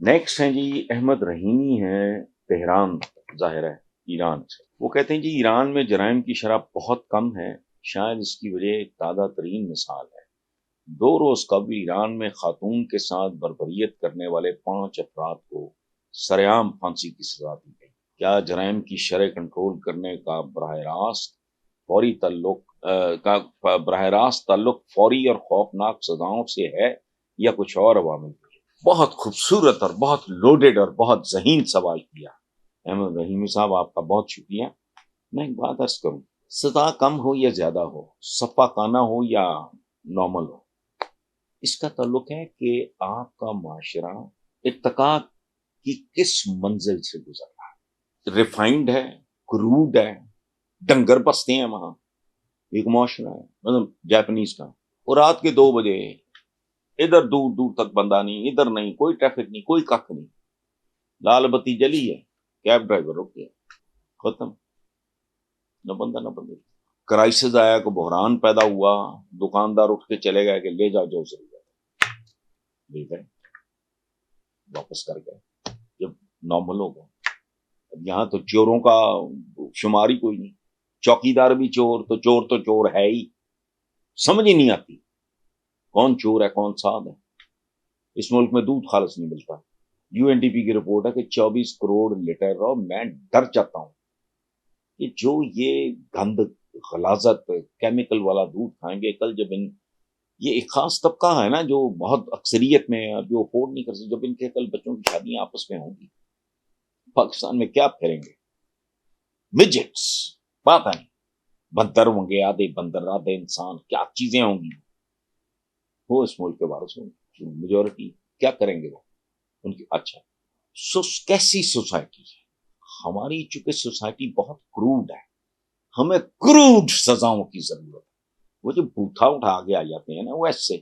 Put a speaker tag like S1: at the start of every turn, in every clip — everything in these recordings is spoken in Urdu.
S1: نیکسٹ ہیں جی احمد رحیمی ہیں تہران، ظاہر ہے ایران سے۔ وہ کہتے ہیں جی ایران میں جرائم کی شرح بہت کم ہے، شاید اس کی وجہ ایک تازہ ترین مثال ہے۔ 2 روز قبل ایران میں خاتون کے ساتھ بربریت کرنے والے 5 افراد کو سرعام پھانسی کی سزا دی گئی۔ کیا جرائم کی شرح کنٹرول کرنے کا براہ راست تعلق فوری اور خوفناک سزاؤں سے ہے یا کچھ اور عوامل؟ بہت خوبصورت اور بہت لوڈڈ اور بہت ذہین سوال کیا احمد رحیمی صاحب، آپ کا بہت شکریہ۔ میں ایک بات عرض کروں، سزا کم ہو یا زیادہ ہو، شفاقانہ ہو یا نارمل ہو، اس کا تعلق ہے کہ آپ کا معاشرہ ارتقاء کی کس منزل سے گزر رہا ہے۔ ریفائنڈ ہے، کروڈ ہے، ڈنگر بستے ہیں وہاں، ایک معاشرہ ہے مطلب جاپنیز کا، اور رات کے 2 بجے ادھر دور دور تک بندہ نہیں، ادھر نہیں، کوئی ٹریفک نہیں، کوئی کخ نہیں، لال بتی جلی ہے، کیب ڈرائیور رک گیا، ختم، نہ بندہ نہ بندے۔ کرائسس آیا کو بحران پیدا ہوا، دکاندار اٹھ کے چلے گئے کہ لے جاؤ جو ضرورت ہے، لے گئے، واپس کر گئے، جب نارمل ہو گئے۔ اب یہاں تو چوروں کا شمار ہی کوئی نہیں، چوکیدار بھی چور تو چور ہے ہی، سمجھ ہی نہیں آتی کون چور ہے کون ساد ہے۔ اس ملک میں دودھ خالص نہیں ملتا۔ یو این ڈی پی کی رپورٹ ہے کہ 24 کروڑ لیٹر، اور میں ڈر جاتا ہوں کہ جو یہ گند غلاظت کیمیکل والا دودھ کھائیں گے کل، جب یہ ایک خاص طبقہ ہے نا جو بہت اکثریت میں ہے، جو افورڈ نہیں کر سکتے، جب ان کے کل بچوں کی شادیاں آپس میں ہوں گی، پاکستان میں کیا پھیریں گے؟ مڈجٹس، بات ہے، بندر ہوں گے، آدھے بندر آدھے انسان، کیا چیزیں ہوں گی وہ اس ملک کے وارث ہوں گے، میجورٹی کیا کریں گے وہ ان کی؟ اچھا، کیسی سوسائٹی ہے ہماری؟ چونکہ سوسائٹی بہت کروڈ ہے، ہمیں کروڈ سزاؤں کی ضرورت ہے۔ وہ جو بوتھا اٹھا کے آ جاتے ہیں نا وہ ایسے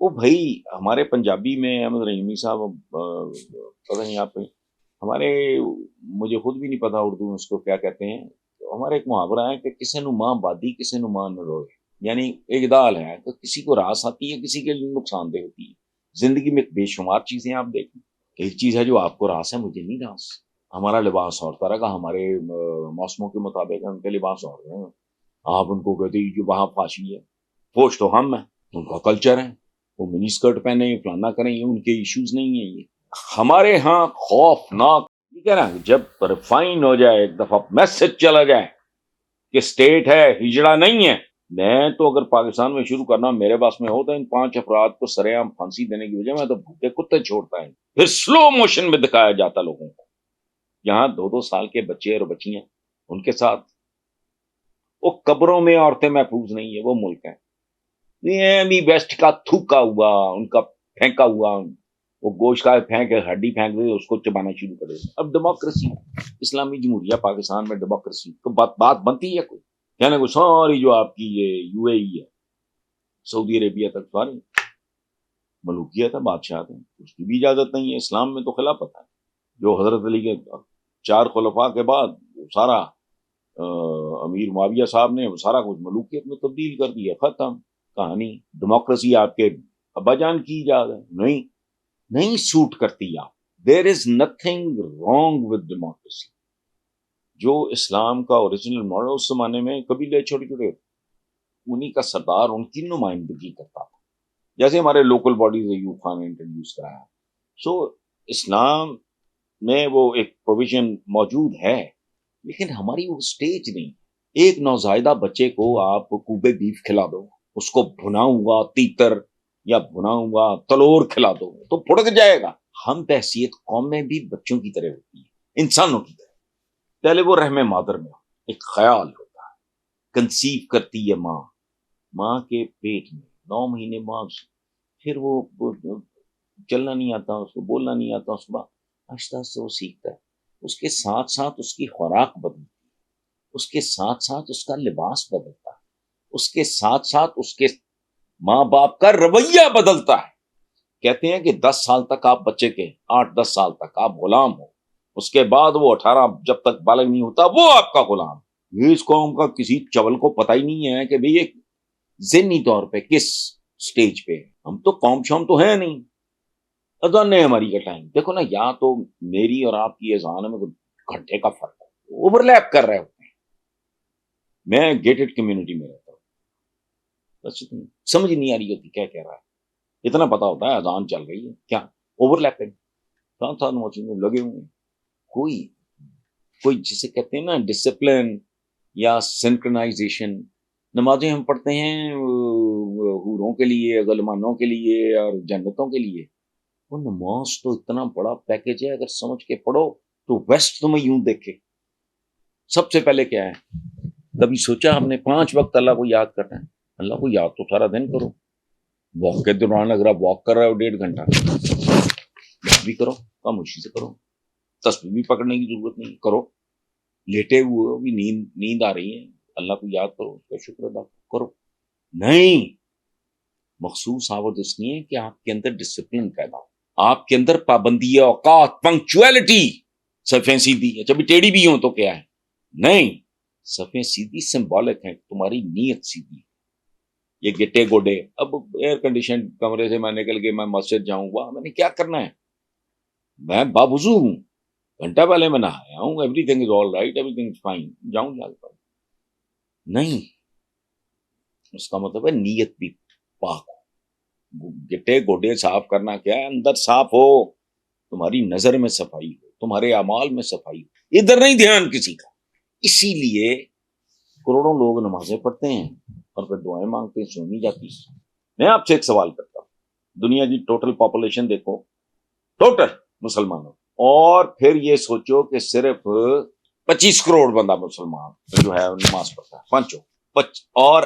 S1: وہ بھائی ہمارے پنجابی میں احمد رحیمی صاحب پتہ نہیں آپ ہمارے، مجھے خود بھی نہیں پتا اردو میں اس کو کیا کہتے ہیں، ہمارے ایک محاورہ ہے کہ کسے نو ماں بادی کسے نو ماں نہ روئے، یعنی ایک دال ہے تو کسی کو راس آتی ہے، کسی کے لیے نقصان دہ ہوتی ہے۔ زندگی میں بے شمار چیزیں آپ دیکھیں، ایک چیز ہے جو آپ کو راس ہے، مجھے نہیں راس۔ ہمارا لباس اور طرح کا، ہمارے موسموں کے مطابق ان کے لباس اور ہیں، آپ ان کو کہتے ہیں جو وہاں فاشی ہے، فوج تو ہم ہیں، ان کا کلچر ہے، وہ منی اسکرٹ پہنے فلانا کریں، یہ ان کے ایشوز نہیں ہیں۔ یہ ہمارے ہاں خوفناک، ٹھیک ہے نا، جب ریفائن ہو جائے ایک دفعہ میسج چلا جائے کہ سٹیٹ ہے، ہجڑا نہیں ہے، میں تو اگر پاکستان میں شروع کرنا میرے پاس میں ہوتا، ان 5 افراد کو سرعام پھانسی دینے کی وجہ میں تو بھوکے کتے چھوڑتا ہے، پھر سلو موشن میں دکھایا جاتا لوگوں کو۔ یہاں 2 سال کے بچے اور بچیاں، ان کے ساتھ وہ قبروں میں عورتیں محفوظ نہیں ہے، وہ ملک ہے بھی ویسٹ کا تھوکا ہوا، ان کا پھینکا ہوا، وہ گوشت کا پھینک ہڈی پھینک دے اس کو چبانا شروع کر دے۔ اب ڈیموکریسی، اسلامی جمہوریہ پاکستان میں ڈیموکریسی تو بات بنتی ہے کوئی؟ یعنی کوئی ساری جو آپ کی یہ یو اے ای ہے، سعودی عربیہ تک ساری ملوکیت ہے، بادشاہت ہے، اس کی بھی اجازت نہیں ہے۔ اسلام میں تو خلافت ہے، جو حضرت علی کے 4 خلفاء کے بعد سارا امیر معاویہ صاحب نے وہ سارا کچھ ملوکیت میں تبدیل کر دیا، ختم کہانی۔ ڈیموکریسی آپ کے ابا جان کی ایجاد ہے، نہیں سوٹ کرتی آپ۔ There is nothing wrong with democracy. جو اسلام کا اوریجنل ماڈل اس زمانے میں قبیلے چھوٹے چھوٹے، انہی کا سردار ان کی نمائندگی کرتا تھا، جیسے ہمارے لوکل باڈیز ایوب خان نے انٹروڈیوس کرایا۔ سو اسلام میں وہ ایک پروویژن موجود ہے، لیکن ہماری وہ سٹیج نہیں۔ ایک نوزائیدہ بچے کو آپ کوبے بیف کھلا دو، اس کو بھنا ہوا تیتر یا بھنا ہوا تلور کھلا دو تو پھڑک جائے گا۔ ہم بحثیت قوم میں بھی بچوں کی طرح ہوتی ہے، انسانوں کی طرح۔ پہلے وہ رحم مادر میں ایک خیال ہوتا ہے، کنسیو کرتی ہے ماں کے پیٹ میں 9 مہینے ماں، پھر وہ چلنا نہیں آتا اس کو، بولنا نہیں آتا اس کو، آہستہ آہستہ وہ سیکھتا ہے۔ اس کے ساتھ ساتھ اس کی خوراک بدلتی ہے، اس کے ساتھ ساتھ اس کا لباس بدلتا ہے، اس کے ساتھ ساتھ اس کے ماں باپ کا رویہ بدلتا ہے۔ کہتے ہیں کہ 10 سال تک آپ بچے کے، 8-10 سال تک آپ غلام ہو، اس کے بعد وہ 18 جب تک بالغ نہیں ہوتا وہ آپ کا غلام۔ یہ اس قوم کا کسی چول کو پتہ ہی نہیں ہے کہ بھئی ایک ذہنی طور پہ کس سٹیج پہ ہے۔ ہم تو قوم شوم تو ہے نہیں، اذان نہیں ہماری کا ٹائم دیکھو نا، یا تو میری اور آپ کی اذان میں گھنٹے کا فرق ہے، اوور لیپ کر رہے ہوتے ہیں. میں گیٹڈ کمیونٹی میں رہتا ہوں، بس اتنی سمجھ نہیں آ رہی ہوتی کیا کہہ رہا ہے. اتنا پتا ہوتا ہے اذان چل رہی ہے، کیا اوور لیپنگ ساتھ موسیقی میں لگے ہوئے ہیں. کوئی کوئی جسے کہتے ہیں نا ڈسپلن یا سنکرنائزیشن. نمازیں ہم پڑھتے ہیں حوروں کے لیے، غلمانوں کے لیے اور جنتوں کے لیے. وہ نماز تو اتنا بڑا پیکج ہے، اگر سمجھ کے پڑھو تو ویسٹ تمہیں یوں دیکھے. سب سے پہلے کیا ہے، کبھی سوچا ہم نے 5 وقت اللہ کو یاد کرنا ہے؟ اللہ کو یاد تو سارا دن کرو. واک کے دوران اگر آپ واک کر رہے ہو 1.5 گھنٹہ بھی کرو، خاموشی سے کرو. تسبیح بھی پکڑنے کی ضرورت نہیں، کرو. لیٹے ہوئے بھی نیند آ رہی ہے، اللہ کو یاد کرو، اس کا شکر ادا کرو. نہیں، مخصوص آورد اس لیے کہ آپ کے اندر ڈسپلن پیدا ہو، آپ کے اندر پابندی اوقات، پنکچویلٹی. صفیں سیدھی، اچھا بھی ٹیڑھی بھی ہوں تو کیا ہے؟ نہیں، صفیں سیدھی سمبولک ہیں، تمہاری نیت سیدھی. یہ گٹے گوڈے، اب ایئر کنڈیشن کمرے سے میں نکل کے میں مسجد جاؤں گا، میں نے کیا کرنا ہے؟ میں باوضو ہوں، گھنٹہ پہلے میں نہایا ہوں، everything is all right, everything is fine, جاؤں جا کر. نہیں، اس کا مطلب ہے نیت بھی پاک ہو. گٹے گوڈے صاف کرنا کیا ہے؟ اندر صاف ہو، تمہاری نظر میں صفائی ہو، تمہارے اعمال میں صفائی ہو، ادھر نہیں دھیان کسی کا. اسی لیے کروڑوں لوگ نمازیں پڑھتے ہیں اور پھر دعائیں مانگتے ہیں، سنی جاتی. میں آپ سے ایک سوال کرتا ہوں، دنیا کی ٹوٹل پاپولیشن دیکھو، ٹوٹل مسلمانوں، اور پھر یہ سوچو کہ صرف 25 کروڑ بندہ مسلمان جو ہے نماز پڑھتا ہے، اور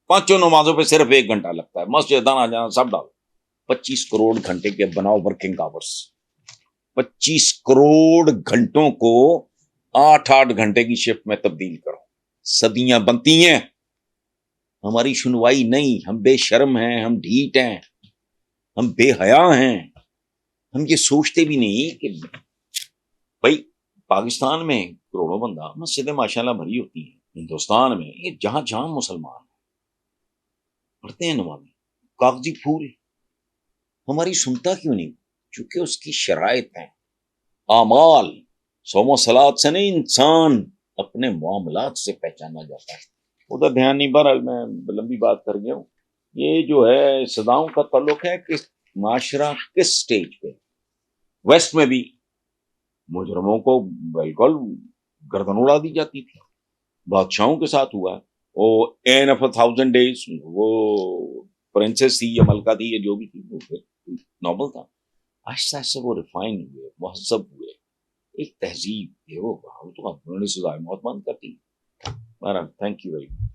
S1: پانچوں نمازوں پہ صرف 1 گھنٹہ لگتا ہے، مسجد آنا جانا سب ڈالو. 25 کروڑ گھنٹے کے بناؤ ورکنگ آورس. 25 کروڑ گھنٹوں کو 8 گھنٹے کی شفٹ میں تبدیل کرو. صدیاں بنتی ہیں، ہماری سنوائی نہیں. ہم بے شرم ہیں، ہم ڈھیٹ ہیں، ہم بے حیا ہیں. ہم یہ سوچتے بھی نہیں کہ بھائی پاکستان میں کروڑوں بندہ، مسجدیں ماشاءاللہ بھری ہوتی ہیں. ہندوستان میں یہ جہاں جہاں مسلمان پڑھتے ہیں نمازیں، کاغذی پھول. ہماری سنتا کیوں نہیں؟ چونکہ اس کی شرائط ہیں. اعمال صوم و صلات سے نہیں، انسان اپنے معاملات سے پہچانا جاتا ہے. ادھر دھیان نہیں. بہرحال میں لمبی بات کر گیا ہوں. یہ جو ہے صداؤں کا تعلق ہے کہ معاشرہ کس سٹیج پہ. ویسٹ میں بھی مجرموں کو بالکل گردن اڑا دی جاتی تھی، بادشاہوں کے ساتھ ہوا. وہ این آف 1000 days، وہ پرنسس تھی یا ملکہ تھی یا جو بھی تھی، وہ نارمل تھا. آہستہ آہستہ وہ ریفائن ہوئے، مہذب ہوئے، ایک تہذیب ہے. وہ تو سزائے موت بند کرتی. Thank you very much.